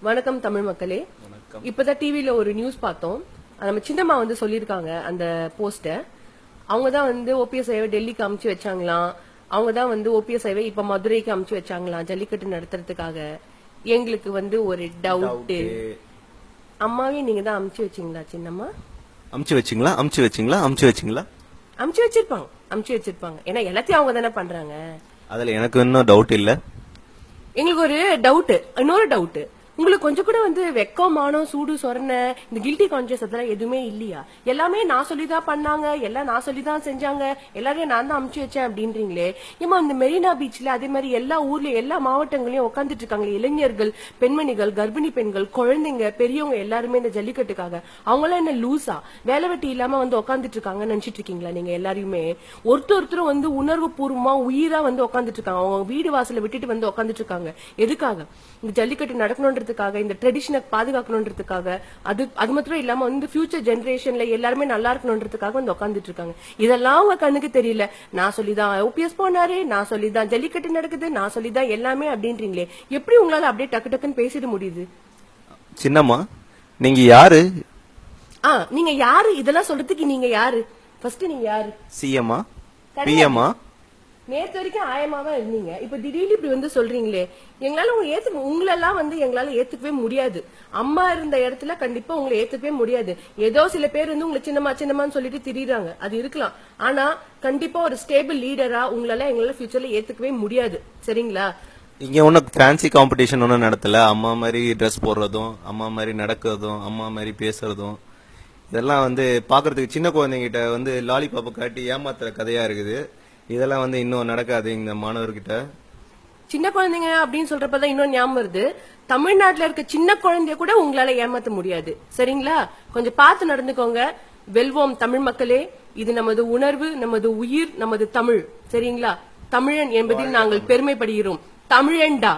வணக்கம் தமிழ் மக்களே. இப்பதான் டிவில ஒரு நியூஸ் பார்த்தோம். நம்ம சின்னம்மா வந்து சொல்லிருக்காங்க அந்த போஸ்ட. அவங்க தான் வந்து ஓபிஎஸ் ஐவை டெல்லிக்கு அமுச்சு வச்சாங்களாம். அவங்க தான் வந்து ஓபிஎஸ் ஐவை இப்ப மதுரைக்கு அமுச்சு வச்சாங்களாம் ஜல்லிக்கட்டு நடத்துறதுக்காக. எங்களுக்கு வந்து ஒரு டவுட். அம்மாவே நீங்க தான் அமுச்சு வச்சீங்களா சின்னம்மா? அமுச்சு வச்சீங்களா? அமுச்சு வச்சிருப்பாங்க. ஏன்னா எல்லாத்தையும் அவங்க தானே பண்றாங்க. அதுல எனக்கு இன்னும் டவுட் இல்ல. எங்களுக்கு ஒரு டவுட், இன்னொரு டவுட். உங்களுக்கு கொஞ்சம் கூட வந்து வெக்கம், மானம், சூடு, சொரணை, இந்த கில்ட்டி கான்சியஸ் அதெல்லாம் எதுவுமே இல்லையா? எல்லாமே நான் சொல்லிதான் பண்ணாங்க, எல்லாம் நான் சொல்லிதான் செஞ்சாங்க, எல்லாரையும் நான் தான் அமுச்சு வச்சேன் அப்படின்றீங்களே. ஏமா இந்த மெரினா பீச்ல அதே மாதிரி எல்லா ஊர்லயும் எல்லா மாவட்டங்களையும் உட்காந்துட்டு இருக்காங்க இளைஞர்கள், பெண்மணிகள், கர்ப்பிணி பெண்கள், குழந்தைங்க, பெரியவங்க எல்லாருமே இந்த ஜல்லிக்கட்டுக்காக. அவங்க எல்லாம் என்ன லூசா வேலை வெட்டி இல்லாம வந்து உட்காந்துட்டு இருக்காங்க நினைச்சிட்டு இருக்கீங்களா? நீங்க எல்லாரையுமே ஒருத்தரும் வந்து உணர்வு பூர்வமா உயிரா வந்து உட்காந்துட்டு இருக்காங்க. அவங்க வீடு வாசல விட்டுட்டு வந்து உட்காந்துட்டு இருக்காங்க. எதுக்காக? இந்த ஜல்லிக்கட்டு நடக்கணும், இந்த ட்ரெடிஷனை பாதுகாக்கணும்ன்றதுக்காக. அது மட்டும் இல்லாம வந்து ஃபியூச்சர் ஜெனரேஷன்ல எல்லாருமே நல்லா இருக்கணும்ன்றதுக்காக வந்து உட்காந்துட்டு இருக்காங்க. இதெல்லாம் உங்க கண்ணுக்கு தெரியல. நான் சொல்லிதான் ஓபிஎஸ் போனாரு, நான் சொல்லிதான் ஜல்லிக்கட்டு நடக்குது, நான் சொல்லிதான் எல்லாமே அப்படின்றீங்களே. எப்படி உங்களால அப்படியே டக்கு டக்குன்னு பேசிட முடியுது? சின்னம்மா, நீங்க யாரு? நீங்க யாரு? இதெல்லாம் சொல்றதுக்கு நீங்க யாரு? ஃபர்ஸ்ட் நீங்க யாரு? சிஎம்மா? பிஎம்மா? நேத்து வரைக்கும் ஆயமாவா இருந்தீங்க. இப்ப திடீர்னு இப்படி வந்து சொல்றீங்களே. எங்களால உங்களெல்லாம் வந்து எங்களால ஏத்துக்கவே முடியாது. அம்மா இருந்த இடத்துல கண்டிப்பா உங்களை ஏத்துக்கவே முடியாது. ஏதோ சில பேர் வந்து உங்களை சின்னம்மான்னு சொல்லிட்டு திரியுறாங்க, அது இருக்கலாம். ஆனா கண்டிப்பா ஒரு ஸ்டேபிள் லீடரா உங்களால எங்களால ஃபியூச்சர்ல ஏத்துக்கவே முடியாது. சரிங்களா? இங்க ஒன்னும் ஃபேன்சி காம்படிஷன் ஒன்னும் நடத்தல. அம்மா மாதிரி ட்ரெஸ் போடுறதும், அம்மா மாதிரி நடக்கிறதும், அம்மா மாதிரி பேசுறதும், இதெல்லாம் வந்து பாக்குறதுக்கு சின்ன குழந்தைங்கிட்ட வந்து லாலிபாப்பை காட்டி ஏமாத்துற கதையா இருக்குது. இதெல்லாம் வந்து இன்னும் நடக்காது இந்த மாணவர்கிட்ட. சின்ன குழந்தைங்க அப்படின்னு சொல்றப்பதான் இன்னும் ஞாபகம் வருது. தமிழ்நாட்டுல இருக்க சின்ன குழந்தைய கூட உங்களால ஏமாத்த முடியாது. சரிங்களா? கொஞ்சம் பார்த்து நடந்துக்கோங்க. வெல்வோம் தமிழ் மக்களே. இது நமது உணர்வு, நமது உயிர், நமது தமிழ். சரிங்களா? தமிழன் என்பதில் நாங்கள் பெருமைப்படுகிறோம். தமிழன்டா.